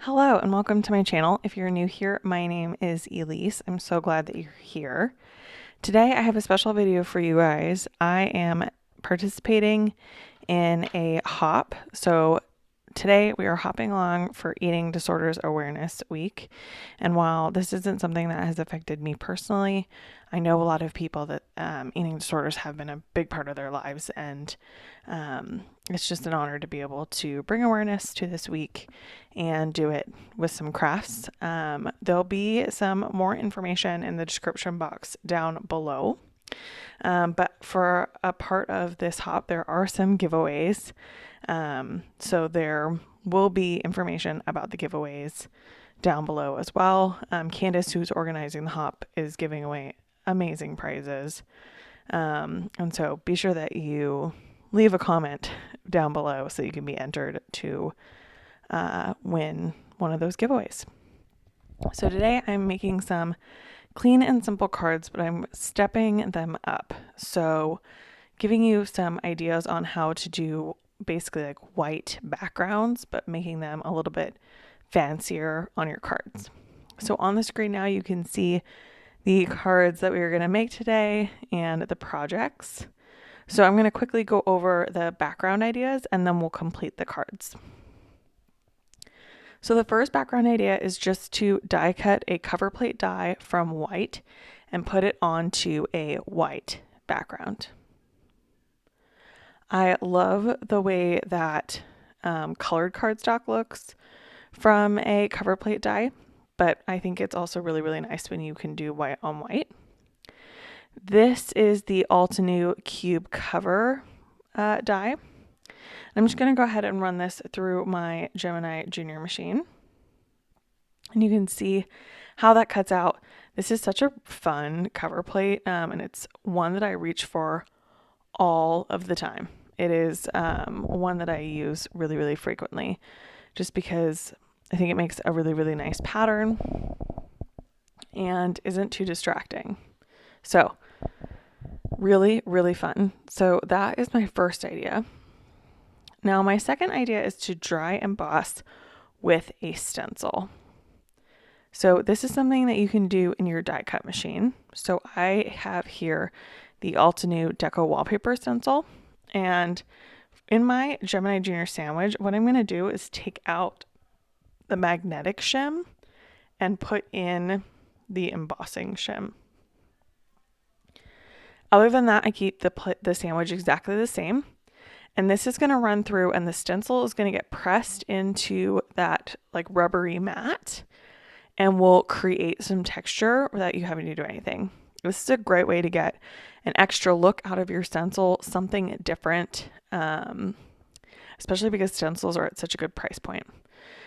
Hello and welcome to my channel. If you're new here, my name is Elise. I'm so glad that you're here. Today I have a special video for you guys. I am participating in a hop. So today we are hopping along for Eating Disorders Awareness Week. And while this isn't something that has affected me personally, I know a lot of people that eating disorders have been a big part of their lives, and it's just an honor to be able to bring awareness to this week and do it with some crafts. There'll be some more information in the description box down below. But for a part of this hop, there are some giveaways. So there will be information about the giveaways down below as well. Candace, who's organizing the hop, is giving away amazing prizes. And so be sure that you leave a comment down below so you can be entered to win one of those giveaways. So today I'm making some clean and simple cards, but I'm stepping them up. So giving you some ideas on how to do basically like white backgrounds, but making them a little bit fancier on your cards. So on the screen now you can see the cards that we are going to make today and the projects. So I'm going to quickly go over the background ideas and then we'll complete the cards. So the first background idea is just to die cut a cover plate die from white and put it onto a white background. I love the way that colored cardstock looks from a cover plate die, but I think it's also really, really nice when you can do white on white. This is the Altenew Cube Cover die. I'm just going to go ahead and run this through my Gemini Junior machine. And you can see how that cuts out. This is such a fun cover plate, and it's one that I reach for all of the time. It is one that I use really, really frequently just because I think it makes a really, really nice pattern and isn't too distracting. So really, really fun. So that is my first idea. Now my second idea is to dry emboss with a stencil. So this is something that you can do in your die cut machine. So I have here the Altenew Deco Wallpaper Stencil, and in my Gemini Junior sandwich, what I'm going to do is take out the magnetic shim and put in the embossing shim. Other than that, I keep the sandwich exactly the same. And this is going to run through and the stencil is going to get pressed into that like rubbery mat and will create some texture without you having to do anything. This is a great way to get an extra look out of your stencil, something different, especially because stencils are at such a good price point.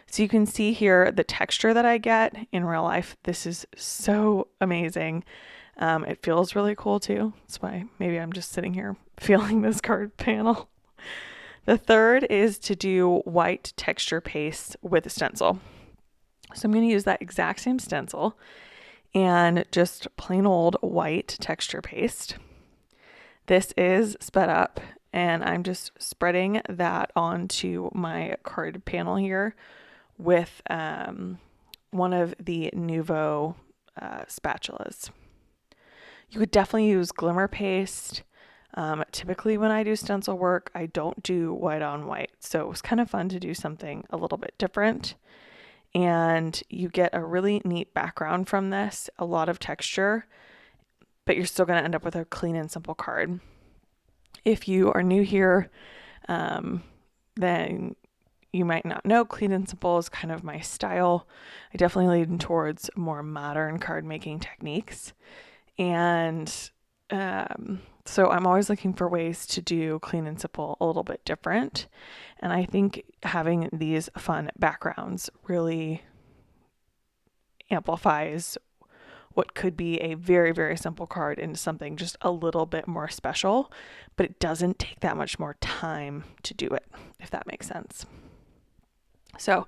So you can see here the texture that I get in real life. This is so amazing. It feels really cool too. That's why maybe I'm just sitting here feeling this card panel. The third is to do white texture paste with a stencil. So I'm going to use that exact same stencil and just plain old white texture paste. This is sped up and I'm just spreading that onto my card panel here with one of the Nuvo spatulas. You could definitely use glimmer paste. Typically when I do stencil work, I don't do white on white. So it was kind of fun to do something a little bit different. And you get a really neat background from this, a lot of texture, but you're still going to end up with a clean and simple card. If you are new here, then you might not know clean and simple is kind of my style. I definitely lean towards more modern card making techniques. And so I'm always looking for ways to do clean and simple a little bit different. And I think having these fun backgrounds really amplifies what could be a very, very simple card into something just a little bit more special, but it doesn't take that much more time to do it, if that makes sense. So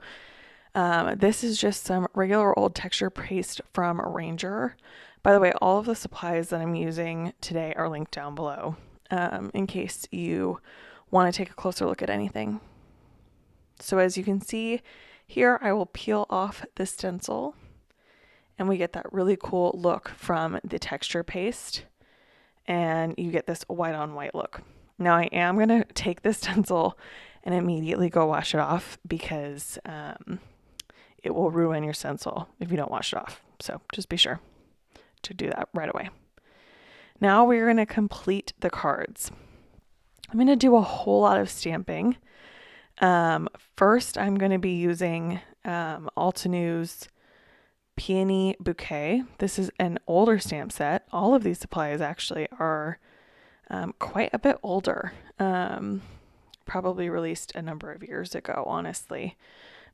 this is just some regular old texture paste from Ranger. By the way, all of the supplies that I'm using today are linked down below in case you want to take a closer look at anything. So as you can see Here I will peel off the stencil and we get that really cool look from the texture paste, and you get this white on white look. Now I am going to take this stencil and immediately go wash it off because it will ruin your stencil if you don't wash it off. So just be sure to do that right away. Now we're going to complete the cards. I'm going to do a whole lot of stamping. First, I'm going to be using Altenews Peony Bouquet. This is an older stamp set. All of these supplies actually are quite a bit older. Probably released a number of years ago, honestly.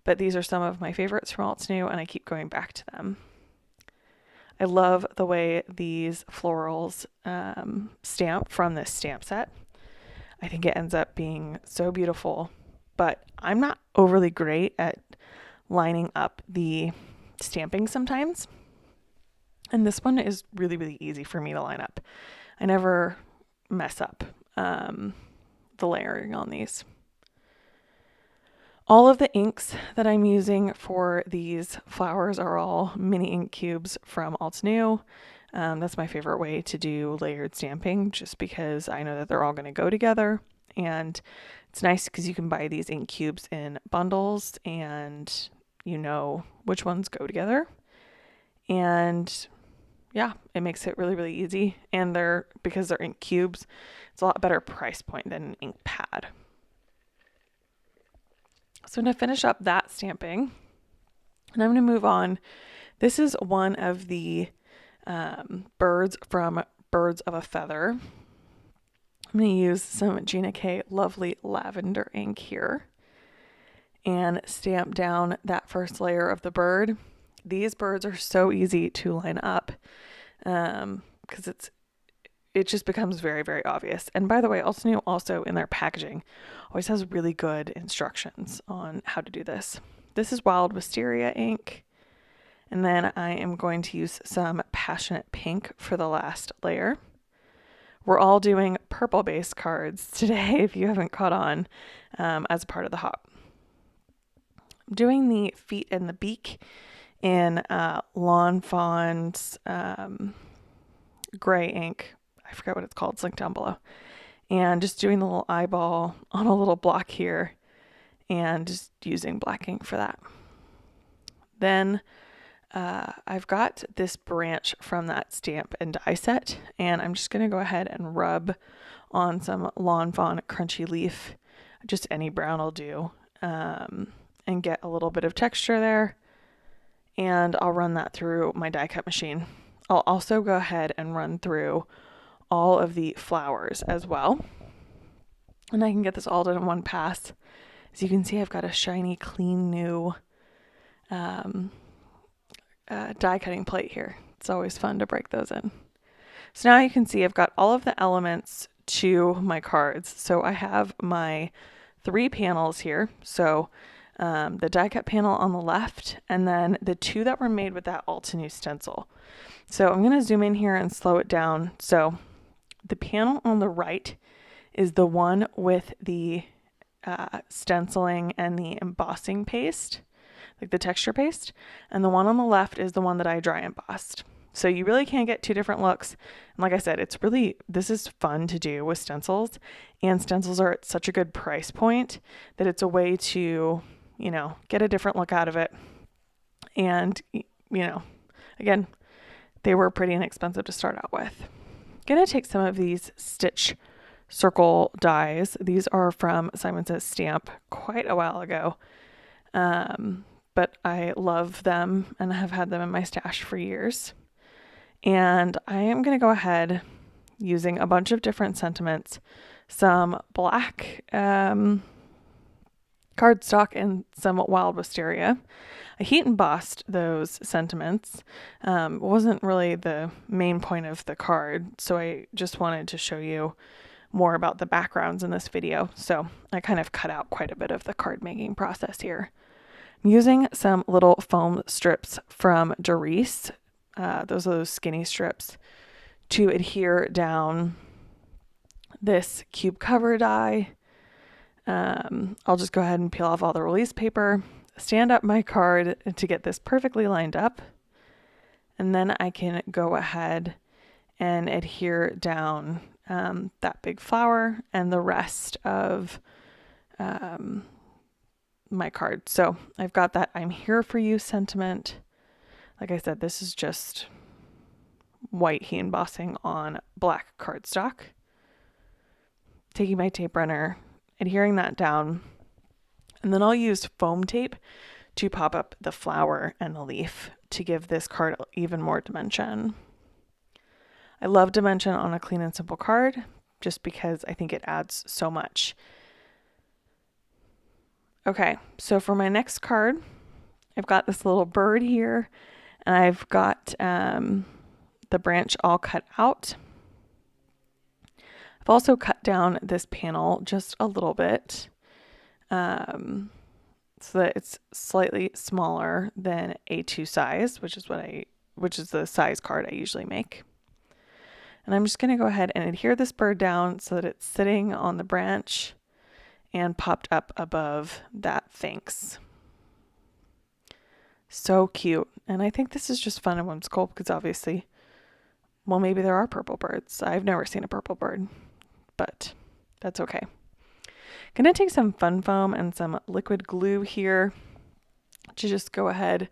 But these are some of my favorites from Altenews, and I keep going back to them. I love the way these florals stamp from this stamp set. I think it ends up being so beautiful, but I'm not overly great at lining up the stamping sometimes. And this one is really, really easy for me to line up. I never mess up the layering on these. All of the inks that I'm using for these flowers are all mini ink cubes from Altenews. That's my favorite way to do layered stamping, just because I know that they're all going to go together. And it's nice because you can buy these ink cubes in bundles and you know which ones go together. And yeah, it makes it really, really easy. And because they're ink cubes, it's a lot better price point than an ink pad. So I'm going to finish up that stamping and I'm going to move on. This is one of the birds from Birds of a Feather. I'm going to use some Gina K Lovely Lavender ink here and stamp down that first layer of the bird. These birds are so easy to line up because it just becomes very, very obvious. And by the way, Altenews also in their packaging always has really good instructions on how to do this. This is Wild Wisteria ink. And then I am going to use some Passionate Pink for the last layer. We're all doing purple based cards today, if you haven't caught on, as a part of the hop. I'm doing the feet and the beak in Lawn Fawn's gray ink. I forget what it's called. It's linked down below. And just doing the little eyeball on a little block here and just using black ink for that. Then I've got this branch from that stamp and die set, and I'm just going to go ahead and rub on some Lawn Fawn Crunchy Leaf. Just any brown will do, and get a little bit of texture there. And I'll run that through my die cut machine. I'll also go ahead and run through all of the flowers as well. And I can get this all done in one pass. As you can see, I've got a shiny, clean, new die cutting plate here. It's always fun to break those in. So now you can see I've got all of the elements to my cards. So I have my 3 panels here. So the die cut panel on the left, and then the 2 that were made with that Altenews stencil. So I'm going to zoom in here and slow it down. So the panel on the right is the one with the stenciling and the embossing paste, like the texture paste, and the one on the left is the one that I dry embossed. So you really can't get 2 different looks. And like I said, this is fun to do with stencils, and stencils are at such a good price point that it's a way to, get a different look out of it. And, again, they were pretty inexpensive to start out with. I'm going to take some of these Stitch circle dies. These are from Simon Says Stamp quite a while ago. But I love them and have had them in my stash for years. And I am going to go ahead using a bunch of different sentiments, some black cardstock and some Wild Wisteria. I heat embossed those sentiments. Wasn't really the main point of the card, so I just wanted to show you more about the backgrounds in this video. So I kind of cut out quite a bit of the card making process here. I'm using some little foam strips from Doris. Those are those skinny strips to adhere down this cube cover die. I'll just go ahead and peel off all the release paper. stand up my card to get this perfectly lined up. And then I can go ahead and adhere down that big flower and the rest of my card. So I've got that I'm here for you sentiment. Like I said, this is just white heat embossing on black cardstock. Taking my tape runner, adhering that down, and then I'll use foam tape to pop up the flower and the leaf to give this card even more dimension. I love dimension on a clean and simple card just because I think it adds so much. Okay, so for my next card, I've got this little bird here, and I've got the branch all cut out. I've also cut down this panel just a little bit so that it's slightly smaller than A2 size, which is the size card I usually make. And I'm just going to go ahead and adhere this bird down so that it's sitting on the branch and popped up above that thanks. So cute. And I think this is just fun and whimsical because obviously, well, maybe there are purple birds. I've never seen a purple bird, but that's okay. Gonna take some fun foam and some liquid glue here to just go ahead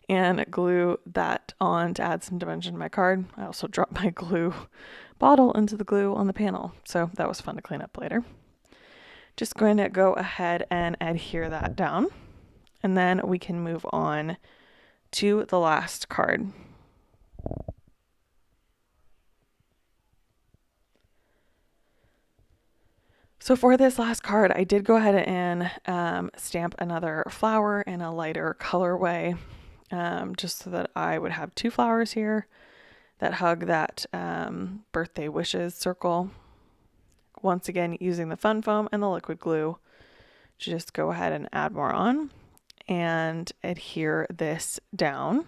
and glue that on to add some dimension to my card. I also dropped my glue bottle into the glue on the panel, so that was fun to clean up later. Just going to go ahead and adhere that down, and then we can move on to the last card. So for this last card, I did go ahead and stamp another flower in a lighter colorway, just so that I would have two flowers here that hug that birthday wishes circle. Once again, using the fun foam and the liquid glue to just go ahead and add more on and adhere this down.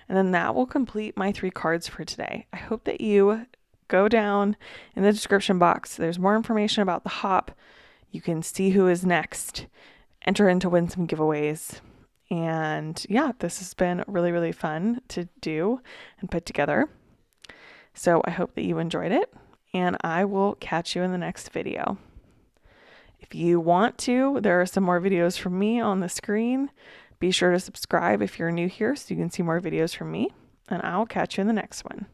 And then that will complete my 3 cards for today. I hope that you go down in the description box. There's more information about the hop. You can see who is next, enter in to win some giveaways. And yeah, this has been really, really fun to do and put together. So I hope that you enjoyed it, and I will catch you in the next video. If you want to, there are some more videos from me on the screen. Be sure to subscribe if you're new here so you can see more videos from me, and I'll catch you in the next one.